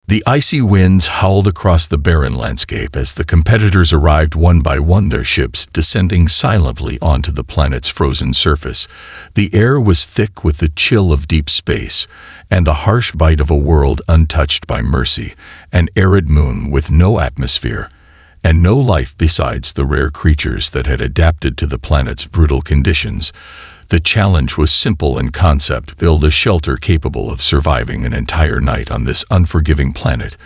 The icy winds howled across the barren landscape as the competitors arrived one by one, their ships descending silently onto the planet's frozen surface. The air was thick with the chill of deep space and the harsh bite of a world untouched by mercy, an arid moon with no atmosphere and no life besides the rare creatures that had adapted to the planet's brutal conditions. The challenge was simple in concept: build a shelter capable of surviving an entire night on this unforgiving planet.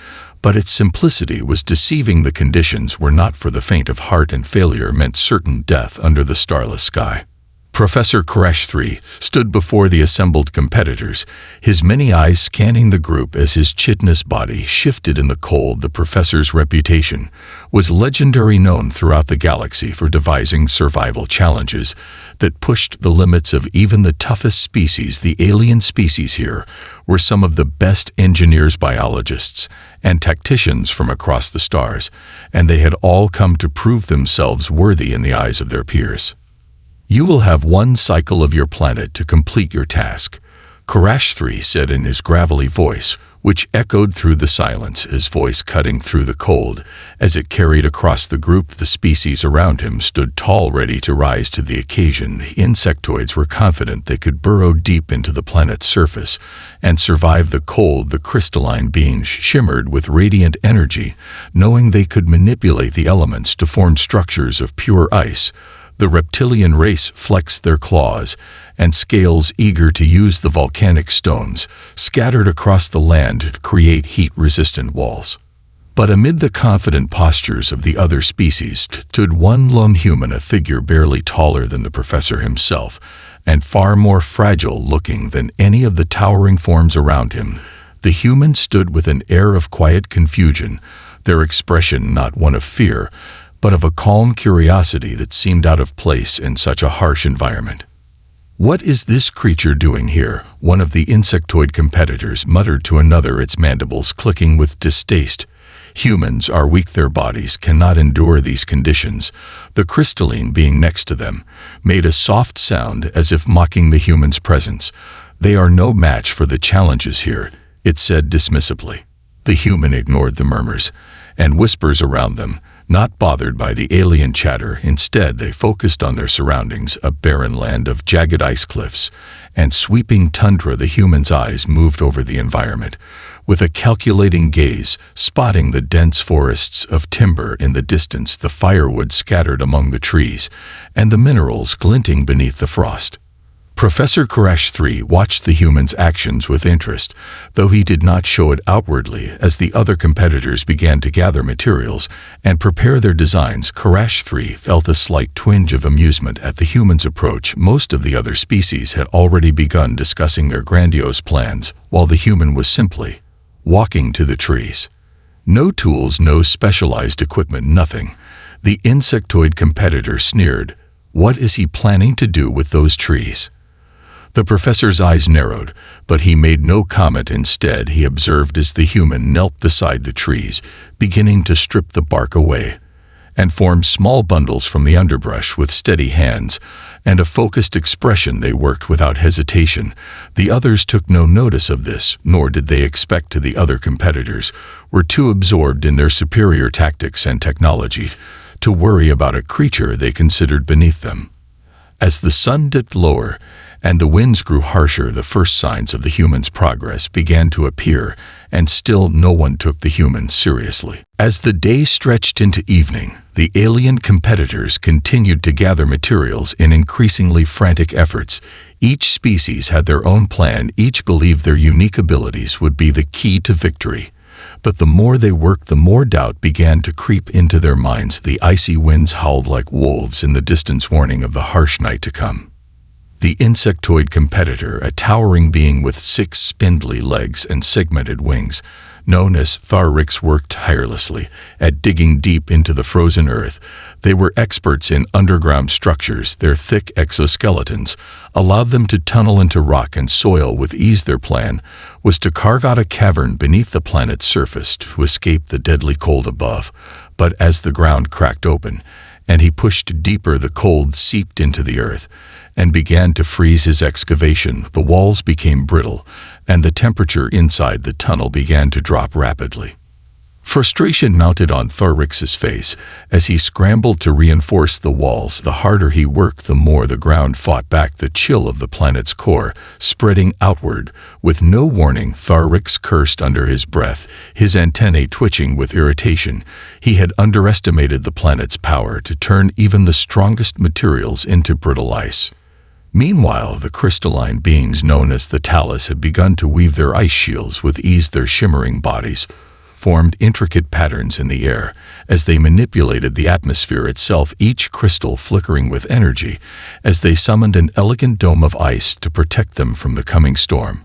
But its simplicity was deceiving. The conditions were not for the faint of heart, and failure meant certain death under the starless sky. Professor Koresh III stood before the assembled competitors, his many eyes scanning the group as his chitinous body shifted in the cold. The professor's reputation was legendary, known throughout the galaxy for devising survival challenges that pushed the limits of even the toughest species. The alien species here were some of the best engineers, biologists, and tacticians from across the stars, and they had all come to prove themselves worthy in the eyes of their peers. "You will have one cycle of your planet to complete your task," Koresh III said in his gravelly voice, which echoed through the silence, his voice cutting through the cold as it carried across the group. The species around him stood tall, ready to rise to the occasion. The insectoids were confident they could burrow deep into the planet's surface and survive the cold. The crystalline beings shimmered with radiant energy, knowing they could manipulate the elements to form structures of pure ice. The reptilian race flexed their claws and scales, eager to use the volcanic stones scattered across the land to create heat-resistant walls. But amid the confident postures of the other species stood one lone human, a figure barely taller than the professor himself, and far more fragile-looking than any of the towering forms around him. The human stood with an air of quiet confusion, their expression not one of fear, but of a calm curiosity that seemed out of place in such a harsh environment. "What is this creature doing here?" one of the insectoid competitors muttered to another, its mandibles clicking with distaste. "Humans are weak, their bodies cannot endure these conditions." The crystalline being next to them made a soft sound as if mocking the human's presence. "They are no match for the challenges here," it said dismissively. The human ignored the murmurs and whispers around them, not bothered by the alien chatter. Instead, they focused on their surroundings, a barren land of jagged ice cliffs and sweeping tundra. The human's eyes moved over the environment with a calculating gaze, spotting the dense forests of timber in the distance, the firewood scattered among the trees, and the minerals glinting beneath the frost. Professor Koresh III watched the human's actions with interest, though he did not show it outwardly. As the other competitors began to gather materials and prepare their designs, Koresh III felt a slight twinge of amusement at the human's approach. Most of the other species had already begun discussing their grandiose plans, while the human was simply walking to the trees. No tools, no specialized equipment, nothing. The insectoid competitor sneered. "What is he planning to do with those trees?" The professor's eyes narrowed, but he made no comment. Instead, he observed as the human knelt beside the trees, beginning to strip the bark away and form small bundles from the underbrush. With steady hands and a focused expression, they worked without hesitation. The others took no notice of this, nor did they expect to. The other competitors were too absorbed in their superior tactics and technology to worry about a creature they considered beneath them. As the sun dipped lower and the winds grew harsher, the first signs of the human's progress began to appear, and still no one took the human seriously. As the day stretched into evening, the alien competitors continued to gather materials in increasingly frantic efforts. Each species had their own plan, each believed their unique abilities would be the key to victory. But the more they worked, the more doubt began to creep into their minds. The icy winds howled like wolves in the distance, warning of the harsh night to come. The insectoid competitor, a towering being with 6 spindly legs and segmented wings, known as Tharrix, worked tirelessly at digging deep into the frozen earth. They were experts in underground structures. Their thick exoskeletons allowed them to tunnel into rock and soil with ease. Their plan was to carve out a cavern beneath the planet's surface to escape the deadly cold above. But as the ground cracked open and he pushed deeper, the cold seeped into the earth and began to freeze his excavation. The walls became brittle, and the temperature inside the tunnel began to drop rapidly. Frustration mounted on Thorix's face as he scrambled to reinforce the walls. The harder he worked, the more the ground fought back the chill of the planet's core, spreading outward. With no warning, Thorix cursed under his breath, his antennae twitching with irritation. He had underestimated the planet's power to turn even the strongest materials into brittle ice. Meanwhile, the crystalline beings known as the Talus had begun to weave their ice shields with ease. Their shimmering bodies formed intricate patterns in the air as they manipulated the atmosphere itself, each crystal flickering with energy as they summoned an elegant dome of ice to protect them from the coming storm.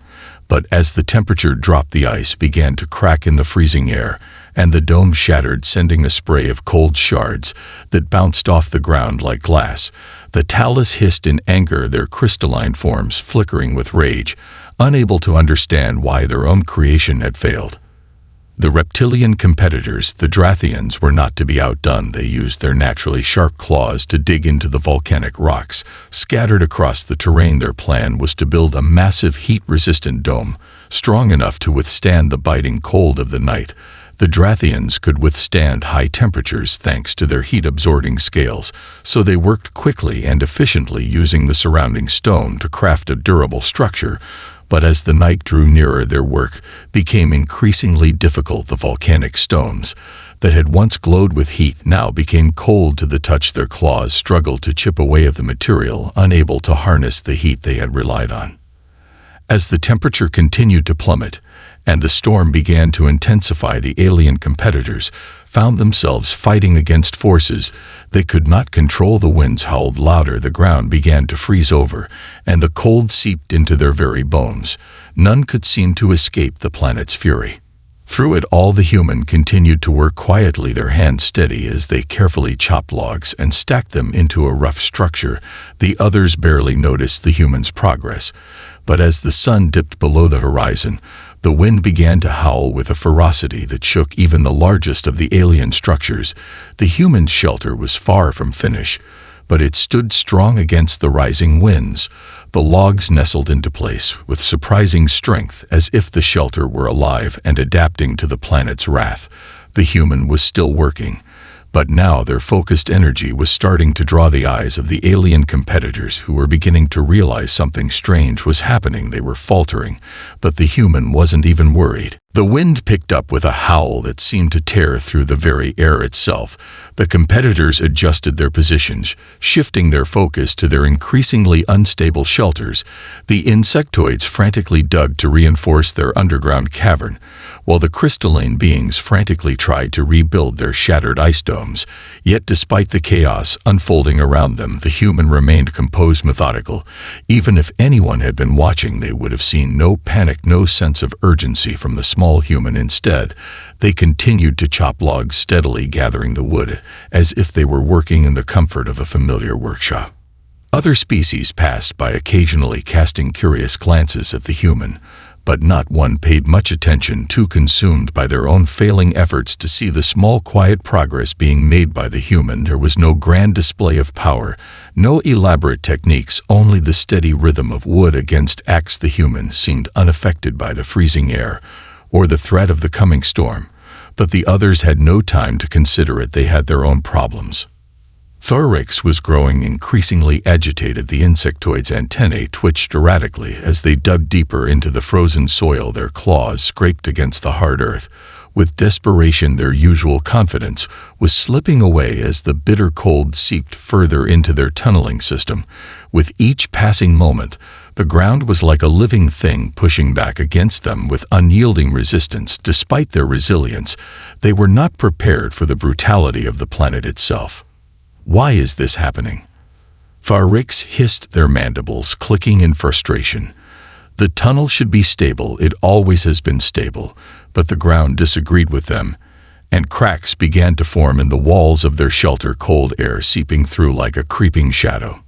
But as the temperature dropped, the ice began to crack in the freezing air, and the dome shattered, sending a spray of cold shards that bounced off the ground like glass. The Talus hissed in anger, their crystalline forms flickering with rage, unable to understand why their own creation had failed. The reptilian competitors, the Drathians, were not to be outdone. They used their naturally sharp claws to dig into the volcanic rocks scattered across the terrain. Their plan was to build a massive heat-resistant dome, strong enough to withstand the biting cold of the night. The Drathians could withstand high temperatures thanks to their heat-absorbing scales, so they worked quickly and efficiently, using the surrounding stone to craft a durable structure. But as the night drew nearer, their work became increasingly difficult. The volcanic stones that had once glowed with heat now became cold to the touch. Their claws struggled to chip away at the material, unable to harness the heat they had relied on. As the temperature continued to plummet and the storm began to intensify, the alien competitors found themselves fighting against forces they could not control. The winds howled louder, the ground began to freeze over, and the cold seeped into their very bones. None could seem to escape the planet's fury. Through it all, the human continued to work quietly, their hands steady as they carefully chopped logs and stacked them into a rough structure. The others barely noticed the human's progress, but as the sun dipped below the horizon, the wind began to howl with a ferocity that shook even the largest of the alien structures. The human shelter was far from finished, but it stood strong against the rising winds. The logs nestled into place with surprising strength, as if the shelter were alive and adapting to the planet's wrath. The human was still working, but now their focused energy was starting to draw the eyes of the alien competitors, who were beginning to realize something strange was happening. They were faltering, but the human wasn't even worried. The wind picked up with a howl that seemed to tear through the very air itself. The competitors adjusted their positions, shifting their focus to their increasingly unstable shelters. The insectoids frantically dug to reinforce their underground cavern, while the crystalline beings frantically tried to rebuild their shattered ice domes. Yet despite the chaos unfolding around them, the human remained composed, methodical. Even if anyone had been watching, they would have seen no panic, no sense of urgency from the small human. Instead, they continued to chop logs steadily, gathering the wood as if they were working in the comfort of a familiar workshop. Other species passed by, occasionally casting curious glances at the human, but not one paid much attention, too consumed by their own failing efforts to see the small, quiet progress being made by the human. There was no grand display of power, no elaborate techniques, only the steady rhythm of wood against axe. The human seemed unaffected by the freezing air or the threat of the coming storm, but the others had no time to consider it. They had their own problems. Thorix was growing increasingly agitated. The insectoid's antennae twitched erratically as they dug deeper into the frozen soil. Their claws scraped against the hard earth. With desperation, their usual confidence was slipping away as the bitter cold seeped further into their tunneling system. With each passing moment, the ground was like a living thing pushing back against them with unyielding resistance. Despite their resilience, they were not prepared for the brutality of the planet itself. Why is this happening? Thorix hissed, their mandibles clicking in frustration. The tunnel should be stable, it always has been stable, but the ground disagreed with them, and cracks began to form in the walls of their shelter, cold air seeping through like a creeping shadow.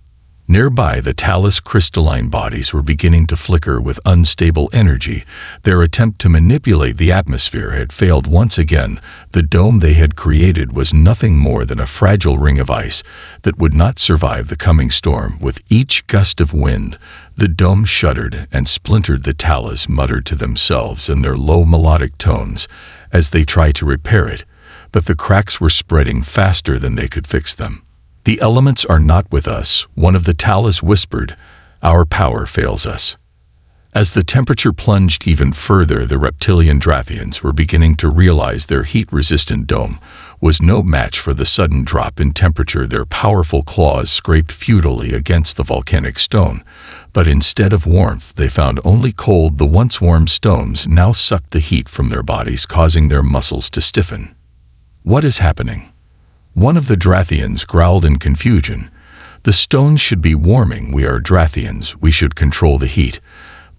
Nearby, the Talus crystalline bodies were beginning to flicker with unstable energy. Their attempt to manipulate the atmosphere had failed once again. The dome they had created was nothing more than a fragile ring of ice that would not survive the coming storm. With each gust of wind, the dome shuddered and splintered. The Talus muttered to themselves in their low melodic tones as they tried to repair it, but the cracks were spreading faster than they could fix them. "The elements are not with us," one of the Talus whispered. "Our power fails us." As the temperature plunged even further, the reptilian Drathians were beginning to realize their heat-resistant dome was no match for the sudden drop in temperature. Their powerful claws scraped futilely against the volcanic stone, but instead of warmth, they found only cold. The once warm stones now sucked the heat from their bodies, causing their muscles to stiffen. "What is happening?" One of the Drathians growled in confusion. "The stones should be warming. We are Drathians. We should control the heat."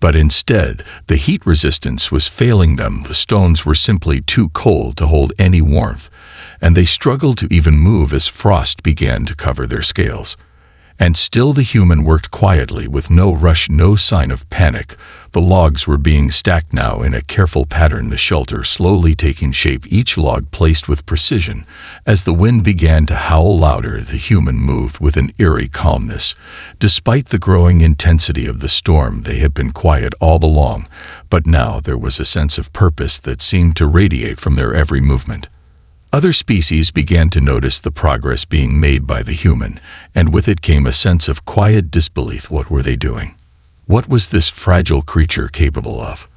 But instead, the heat resistance was failing them. The stones were simply too cold to hold any warmth, and they struggled to even move as frost began to cover their scales. And still the human worked quietly, with no rush, no sign of panic. The logs were being stacked now in a careful pattern, the shelter slowly taking shape, each log placed with precision. As the wind began to howl louder, the human moved with an eerie calmness. Despite the growing intensity of the storm, they had been quiet all along, but now there was a sense of purpose that seemed to radiate from their every movement. Other species began to notice the progress being made by the human, and with it came a sense of quiet disbelief. What were they doing? What was this fragile creature capable of?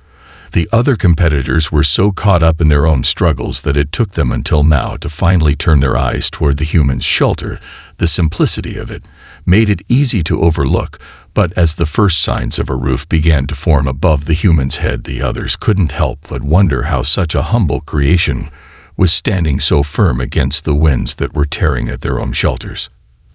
The other competitors were so caught up in their own struggles that it took them until now to finally turn their eyes toward the human's shelter. The simplicity of it made it easy to overlook, but as the first signs of a roof began to form above the human's head, the others couldn't help but wonder how such a humble creation was standing so firm against the winds that were tearing at their own shelters.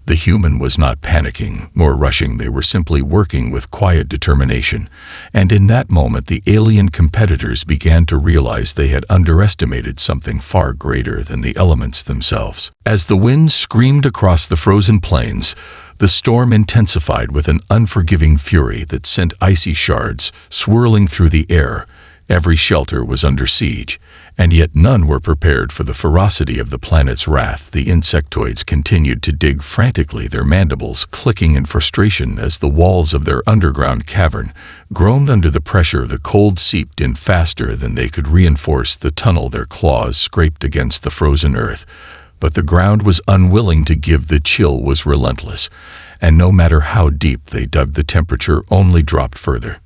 The human was not panicking nor rushing. They were simply working with quiet determination, and in that moment the alien competitors began to realize they had underestimated something far greater than the elements themselves. As the wind screamed across the frozen plains, the storm intensified with an unforgiving fury that sent icy shards swirling through the air. Every shelter was under siege, and yet none were prepared for the ferocity of the planet's wrath. The insectoids continued to dig frantically, their mandibles clicking in frustration as the walls of their underground cavern groaned under the pressure. The cold seeped in faster than they could reinforce the tunnel. Their claws scraped against the frozen earth, but the ground was unwilling to give. The chill was relentless, and no matter how deep they dug, the temperature only dropped further.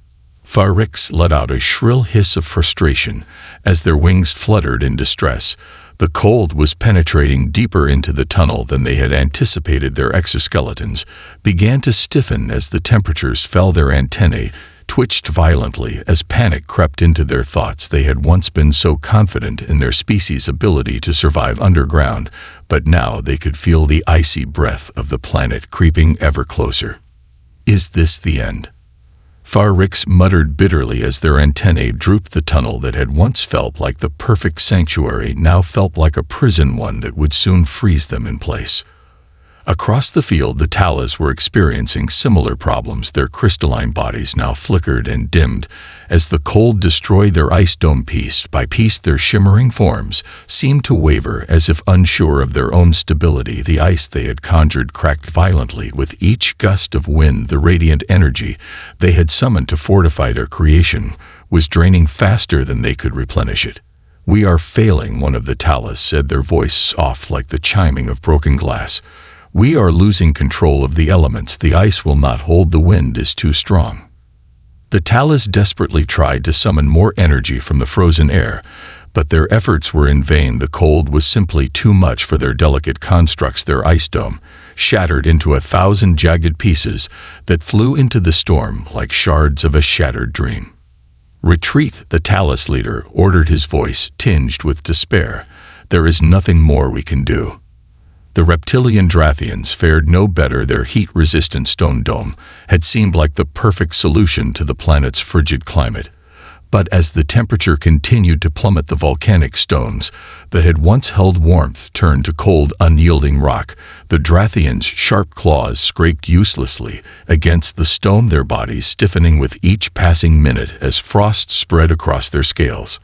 Farrix let out a shrill hiss of frustration as their wings fluttered in distress. The cold was penetrating deeper into the tunnel than they had anticipated. Their exoskeletons began to stiffen as the temperatures fell. Their antennae twitched violently as panic crept into their thoughts. They had once been so confident in their species' ability to survive underground, but now they could feel the icy breath of the planet creeping ever closer. "Is this the end?" Farrix muttered bitterly as their antennae drooped. The tunnel that had once felt like the perfect sanctuary now felt like a prison, one that would soon freeze them in place. Across the field, the Talus were experiencing similar problems. Their crystalline bodies now flickered and dimmed as the cold destroyed their ice dome. Piece by piece, their shimmering forms seemed to waver as if unsure of their own stability. The ice they had conjured cracked violently with each gust of wind. The radiant energy they had summoned to fortify their creation was draining faster than they could replenish it. "We are failing," one of the Talus said, their voice soft like the chiming of broken glass. "We are losing control of the elements. The ice will not hold. The wind is too strong." The Talus desperately tried to summon more energy from the frozen air, but their efforts were in vain. The cold was simply too much for their delicate constructs. Their ice dome shattered into 1,000 jagged pieces that flew into the storm like shards of a shattered dream. "Retreat," the Talus leader ordered, his voice tinged with despair. "There is nothing more we can do." The reptilian Drathians fared no better. Their heat-resistant stone dome had seemed like the perfect solution to the planet's frigid climate. But as the temperature continued to plummet, the volcanic stones that had once held warmth turned to cold, unyielding rock. The Drathians' sharp claws scraped uselessly against the stone, their bodies stiffening with each passing minute as frost spread across their scales.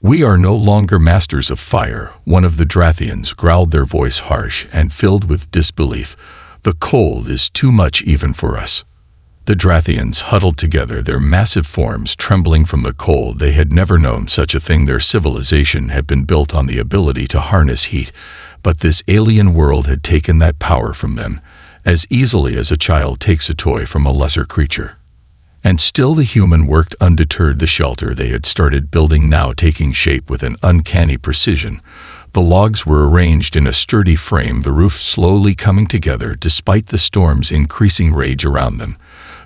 "We are no longer masters of fire," one of the Drathians growled, their voice harsh and filled with disbelief. "The cold is too much even for us." The Drathians huddled together, their massive forms trembling from the cold. They had never known such a thing. Their civilization had been built on the ability to harness heat, but this alien world had taken that power from them, as easily as a child takes a toy from a lesser creature. And still the human worked undeterred, the shelter they had started building now taking shape with an uncanny precision. The logs were arranged in a sturdy frame, the roof slowly coming together despite the storm's increasing rage around them.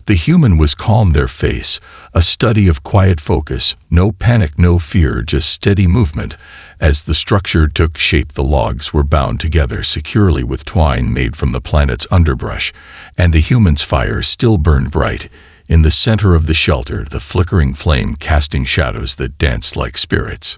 The human was calm, their face a study of quiet focus, no panic, no fear, just steady movement. As the structure took shape, the logs were bound together securely with twine made from the planet's underbrush, and the human's fire still burned bright. In the center of the shelter, the flickering flame casting shadows that danced like spirits.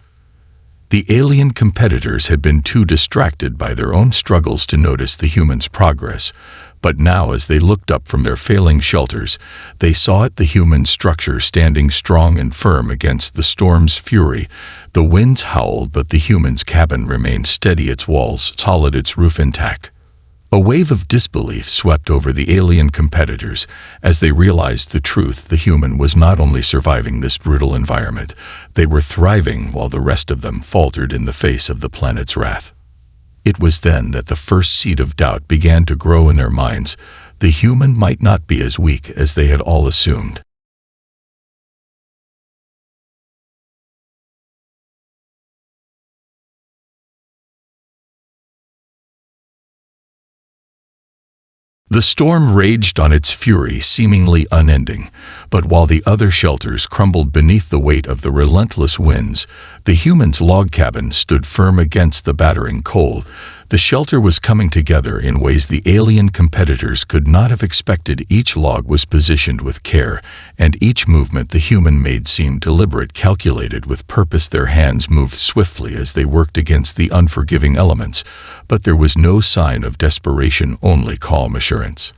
The alien competitors had been too distracted by their own struggles to notice the humans' progress, but now as they looked up from their failing shelters, they saw it, the human structure standing strong and firm against the storm's fury. The winds howled, but the human's cabin remained steady, its walls solid, its roof intact. A wave of disbelief swept over the alien competitors as they realized the truth. The human was not only surviving this brutal environment, they were thriving while the rest of them faltered in the face of the planet's wrath. It was then that the first seed of doubt began to grow in their minds. The human might not be as weak as they had all assumed. The storm raged on, its fury seemingly unending, but while the other shelters crumbled beneath the weight of the relentless winds, the human's log cabin stood firm against the battering cold. The shelter was coming together in ways the alien competitors could not have expected. Each log was positioned with care, and each movement the human made seemed deliberate, calculated with purpose. Their hands moved swiftly as they worked against the unforgiving elements, but there was no sign of desperation, only calm assurance.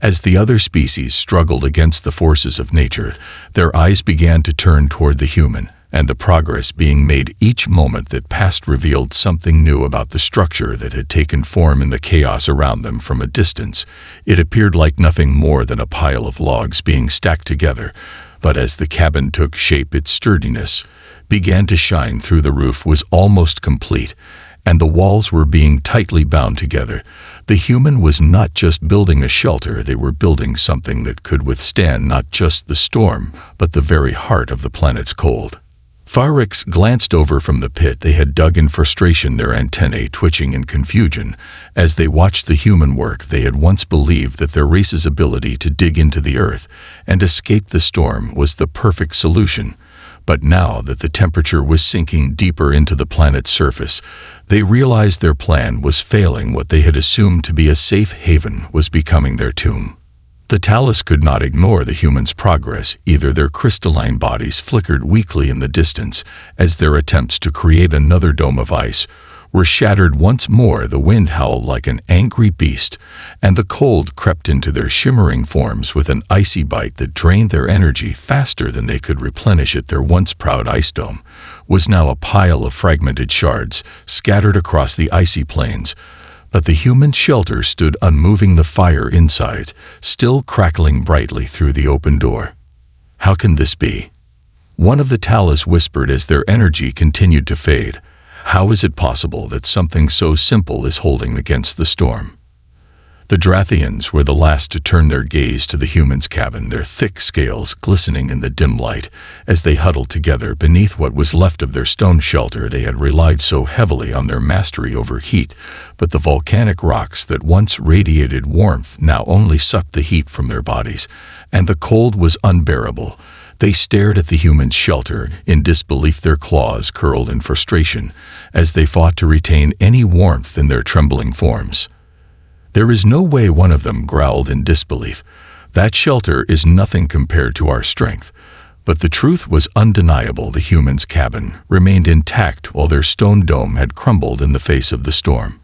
As the other species struggled against the forces of nature, their eyes began to turn toward the human, and the progress being made each moment that passed revealed something new about the structure that had taken form in the chaos around them. From a distance, it appeared like nothing more than a pile of logs being stacked together, but as the cabin took shape, its sturdiness began to shine through. The roof was almost complete, and the walls were being tightly bound together. The human was not just building a shelter, they were building something that could withstand not just the storm, but the very heart of the planet's cold. Farix glanced over from the pit they had dug in frustration, their antennae twitching in confusion. As they watched the human work, they had once believed that their race's ability to dig into the earth and escape the storm was the perfect solution. But now that the temperature was sinking deeper into the planet's surface, they realized their plan was failing. What they had assumed to be a safe haven was becoming their tomb. The Talus could not ignore the humans' progress either. Their crystalline bodies flickered weakly in the distance as their attempts to create another dome of ice were shattered once more. The wind howled like an angry beast, and the cold crept into their shimmering forms with an icy bite that drained their energy faster than they could replenish it. Their once proud ice dome was now a pile of fragmented shards scattered across the icy plains. But the human shelter stood unmoving, the fire inside still crackling brightly through the open door. "How can this be?" one of the Talus whispered as their energy continued to fade. "How is it possible that something so simple is holding against the storm?" The Drathians were the last to turn their gaze to the human's cabin, their thick scales glistening in the dim light as they huddled together beneath what was left of their stone shelter. They had relied so heavily on their mastery over heat, but the volcanic rocks that once radiated warmth now only sucked the heat from their bodies, and the cold was unbearable. They stared at the human's shelter in disbelief, their claws curled in frustration as they fought to retain any warmth in their trembling forms. "There is no way," one of them growled in disbelief. "That shelter is nothing compared to our strength. But the truth was undeniable. The humans' cabin remained intact while their stone dome had crumbled in the face of the storm.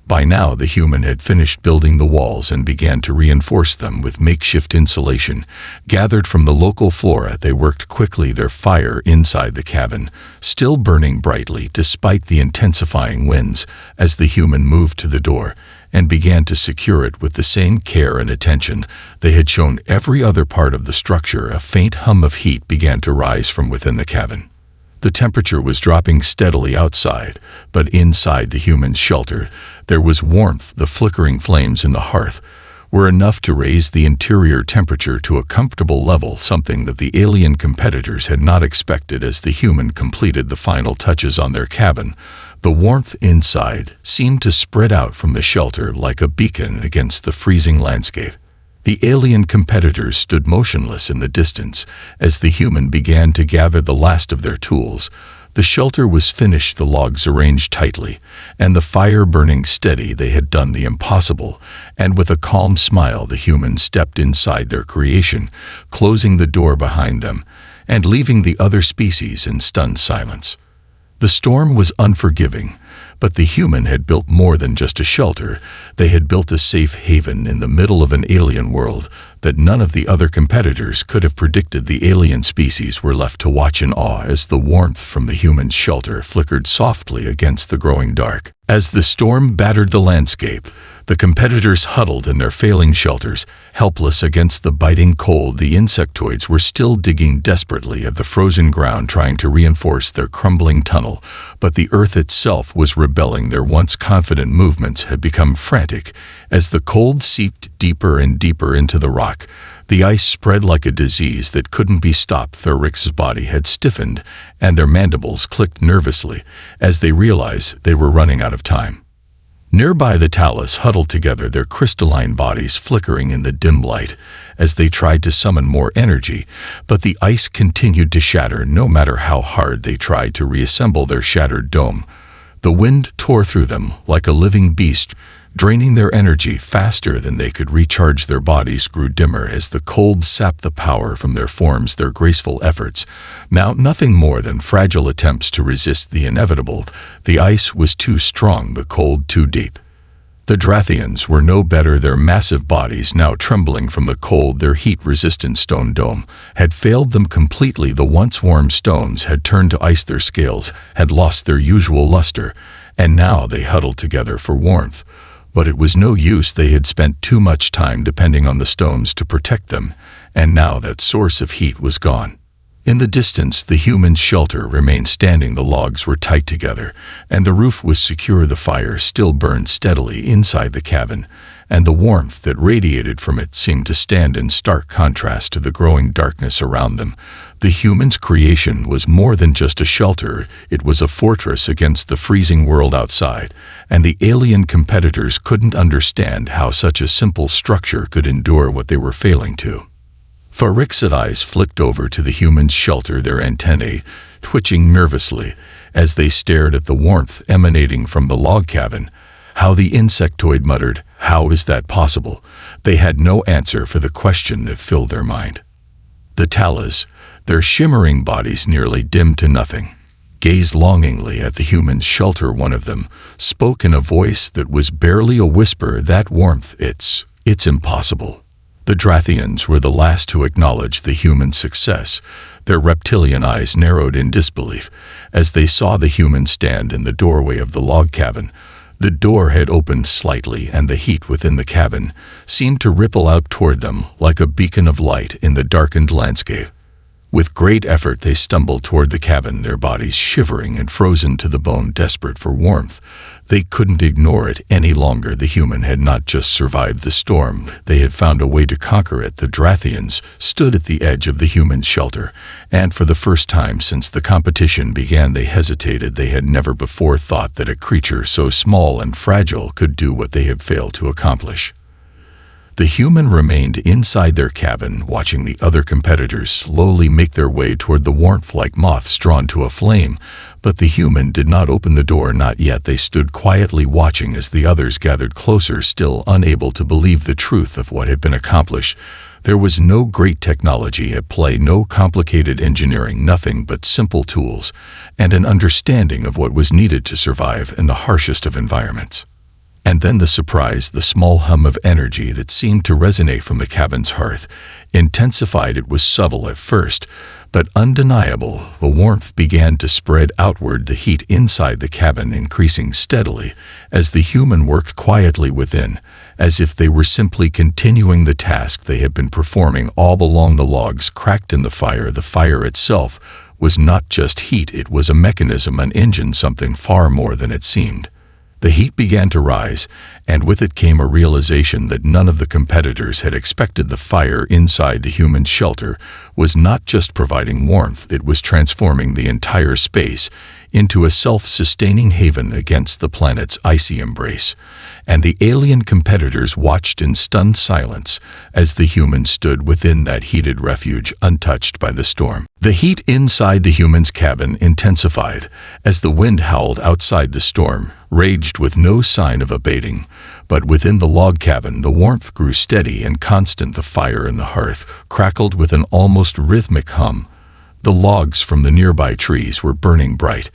By now, the human had finished building the walls and began to reinforce them with makeshift insulation. Gathered from the local flora, they worked quickly, their fire inside the cabin still burning brightly despite the intensifying winds. As the human moved to the door and began to secure it with the same care and attention they had shown every other part of the structure, a faint hum of heat began to rise from within the cabin. The temperature was dropping steadily outside, but inside the human's shelter, there was warmth. The flickering flames in the hearth were enough to raise the interior temperature to a comfortable level, something that the alien competitors had not expected. As the human completed the final touches on their cabin, the warmth inside seemed to spread out from the shelter like a beacon against the freezing landscape. The alien competitors stood motionless in the distance as the human began to gather the last of their tools. The shelter was finished, the logs arranged tightly, and the fire burning steady. They had done the impossible, and with a calm smile the humans stepped inside their creation, closing the door behind them and leaving the other species in stunned silence. The storm was unforgiving, but the human had built more than just a shelter. They had built a safe haven in the middle of an alien world that none of the other competitors could have predicted. The alien species were left to watch in awe as the warmth from the human's shelter flickered softly against the growing dark. As the storm battered the landscape, the competitors huddled in their failing shelters, helpless against the biting cold. The insectoids were still digging desperately at the frozen ground, trying to reinforce their crumbling tunnel, but the earth itself was rebelling. Their once confident movements had become frantic as the cold seeped deeper and deeper into the rock. The ice spread like a disease that couldn't be stopped. Thorix's body had stiffened, and their mandibles clicked nervously as they realized they were running out of time. Nearby, the Talus huddled together, their crystalline bodies flickering in the dim light as they tried to summon more energy, but the ice continued to shatter no matter how hard they tried to reassemble their shattered dome. The wind tore through them like a living beast, draining their energy faster than they could recharge. Their bodies grew dimmer as the cold sapped the power from their forms. Their graceful efforts now nothing more than fragile attempts to resist the inevitable. The ice was too strong, the cold too deep. The Drathians were no better, their massive bodies now trembling from the cold. Their heat-resistant stone dome had failed them completely. The once warm stones had turned to ice, their scales had lost their usual luster, and now they huddled together for warmth. But it was no use. They had spent too much time depending on the stones to protect them, and now that source of heat was gone. In the distance, the human shelter remained standing. The logs were tight together, and the roof was secure. The fire still burned steadily inside the cabin, and the warmth that radiated from it seemed to stand in stark contrast to the growing darkness around them. The human's creation was more than just a shelter. It was a fortress against the freezing world outside, and the alien competitors couldn't understand how such a simple structure could endure what they were failing to. Pharix's eyes flicked over to the human's shelter, their antennae twitching nervously as they stared at the warmth emanating from the log cabin. How, the insectoid muttered, how is that possible? They had no answer for the question that filled their mind. The Talus, their shimmering bodies nearly dimmed to nothing, gazed longingly at the human's shelter. One of them spoke in a voice that was barely a whisper, that warmth, it's impossible. The Drathians were the last to acknowledge the human's success. Their reptilian eyes narrowed in disbelief as they saw the human stand in the doorway of the log cabin. The door had opened slightly, and the heat within the cabin seemed to ripple out toward them like a beacon of light in the darkened landscape. With great effort they stumbled toward the cabin, their bodies shivering and frozen to the bone, desperate for warmth. They couldn't ignore it any longer. The human had not just survived the storm, they had found a way to conquer it. The Drathians stood at the edge of the human shelter, and for the first time since the competition began they hesitated. They had never before thought that a creature so small and fragile could do what they had failed to accomplish. The human remained inside their cabin, watching the other competitors slowly make their way toward the warmth like moths drawn to a flame. But the human did not open the door, not yet. They stood quietly watching as the others gathered closer, still unable to believe the truth of what had been accomplished. There was no great technology at play, no complicated engineering, nothing but simple tools and an understanding of what was needed to survive in the harshest of environments. And then the surprise, the small hum of energy that seemed to resonate from the cabin's hearth, intensified. It was subtle at first, but undeniable. The warmth began to spread outward, the heat inside the cabin increasing steadily as the human worked quietly within, as if they were simply continuing the task they had been performing all along. The logs cracked in the fire. The fire itself was not just heat, it was a mechanism, an engine, something far more than it seemed. The heat began to rise, and with it came a realization that none of the competitors had expected. The fire inside the human shelter was not just providing warmth, it was transforming the entire space into a self-sustaining haven against the planet's icy embrace. And the alien competitors watched in stunned silence as the humans stood within that heated refuge, untouched by the storm. The heat inside the humans' cabin intensified as the wind howled outside. The storm raged with no sign of abating, but within the log cabin the warmth grew steady and constant. The fire in the hearth crackled with an almost rhythmic hum. The logs from the nearby trees were burning bright,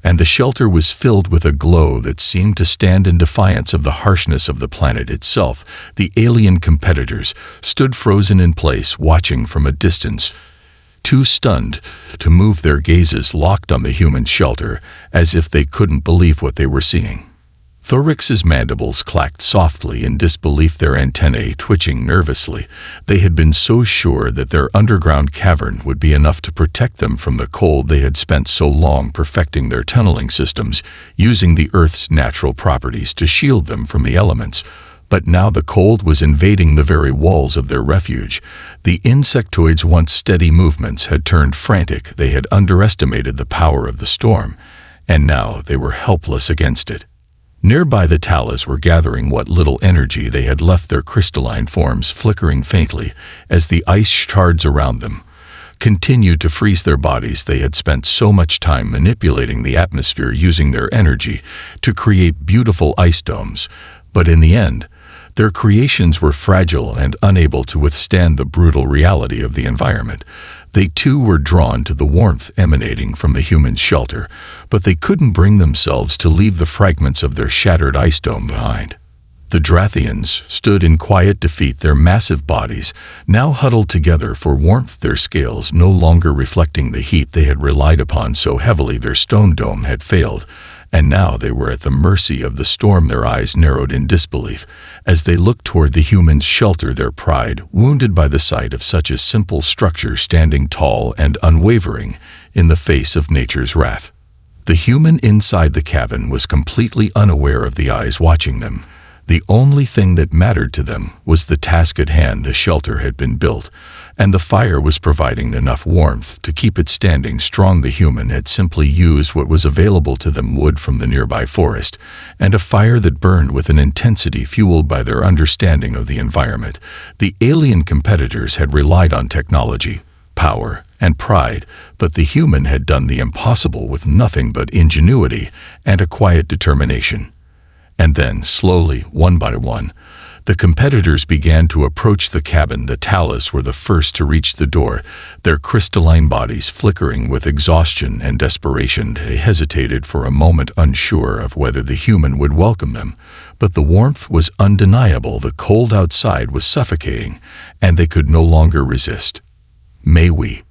and the shelter was filled with a glow that seemed to stand in defiance of the harshness of the planet itself. The alien competitors stood frozen in place, watching from a distance, too stunned to move, their gazes locked on the human shelter, as if they couldn't believe what they were seeing. Thorix's mandibles clacked softly in disbelief, their antennae twitching nervously. They had been so sure that their underground cavern would be enough to protect them from the cold. They had spent so long perfecting their tunneling systems, using the Earth's natural properties to shield them from the elements. But now the cold was invading the very walls of their refuge. The insectoids' once steady movements had turned frantic. They had underestimated the power of the storm, and now they were helpless against it. Nearby, the Talas were gathering what little energy they had left, their crystalline forms flickering faintly as the ice shards around them continued to freeze their bodies. They had spent so much time manipulating the atmosphere, using their energy to create beautiful ice domes, but in the end, their creations were fragile and unable to withstand the brutal reality of the environment. They too were drawn to the warmth emanating from the human shelter, but they couldn't bring themselves to leave the fragments of their shattered ice dome behind. The Drathians stood in quiet defeat, their massive bodies now huddled together for warmth, their scales no longer reflecting the heat they had relied upon so heavily. Their stone dome had failed, and now they were at the mercy of the storm. Their eyes narrowed in disbelief as they looked toward the human's shelter, their pride wounded by the sight of such a simple structure standing tall and unwavering in the face of nature's wrath. The human inside the cabin was completely unaware of the eyes watching them. The only thing that mattered to them was the task at hand. The shelter had been built, and the fire was providing enough warmth to keep it standing strong. The human had simply used what was available to them: wood from the nearby forest, and a fire that burned with an intensity fueled by their understanding of the environment. The alien competitors had relied on technology, power, and pride, but the human had done the impossible with nothing but ingenuity and a quiet determination. And then, slowly, one by one, the competitors began to approach the cabin. The Talas were the first to reach the door, their crystalline bodies flickering with exhaustion and desperation. They hesitated for a moment, unsure of whether the human would welcome them, but the warmth was undeniable. The cold outside was suffocating, and they could no longer resist. "May we?"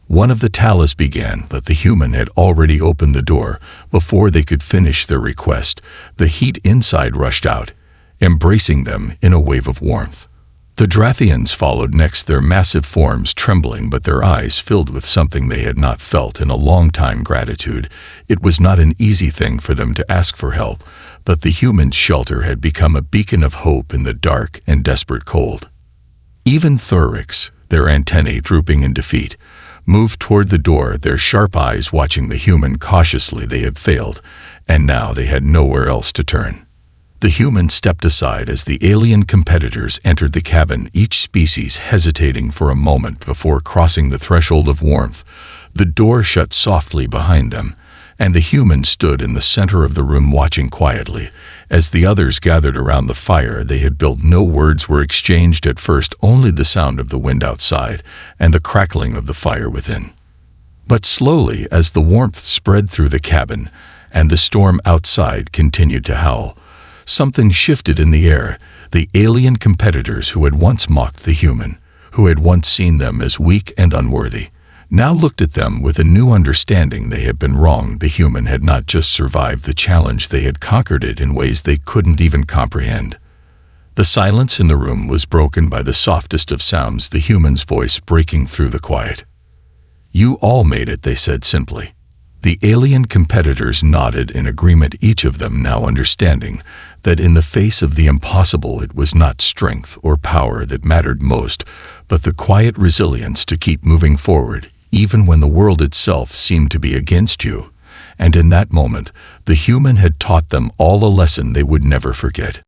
One of the Talas began, but the human had already opened the door before they could finish their request. The heat inside rushed out, embracing them in a wave of warmth. The Drathians followed next, their massive forms trembling, but their eyes filled with something they had not felt in a long time: gratitude. It was not an easy thing for them to ask for help, but the human shelter had become a beacon of hope in the dark and desperate cold. Even Thorix, their antennae drooping in defeat, moved toward the door, their sharp eyes watching the human cautiously. They had failed, and now they had nowhere else to turn. The human stepped aside as the alien competitors entered the cabin, each species hesitating for a moment before crossing the threshold of warmth. The door shut softly behind them, and the human stood in the center of the room watching quietly. As the others gathered around the fire they had built, no words were exchanged at first, only the sound of the wind outside and the crackling of the fire within. But slowly, as the warmth spread through the cabin and the storm outside continued to howl, something shifted in the air. The alien competitors who had once mocked the human, who had once seen them as weak and unworthy, now looked at them with a new understanding. They had been wrong. The human had not just survived the challenge, they had conquered it in ways they couldn't even comprehend. The silence in the room was broken by the softest of sounds, the human's voice breaking through the quiet. "You all made it," they said simply. The alien competitors nodded in agreement, each of them now understanding that in the face of the impossible it was not strength or power that mattered most, but the quiet resilience to keep moving forward, even when the world itself seemed to be against you. And in that moment, the human had taught them all a lesson they would never forget.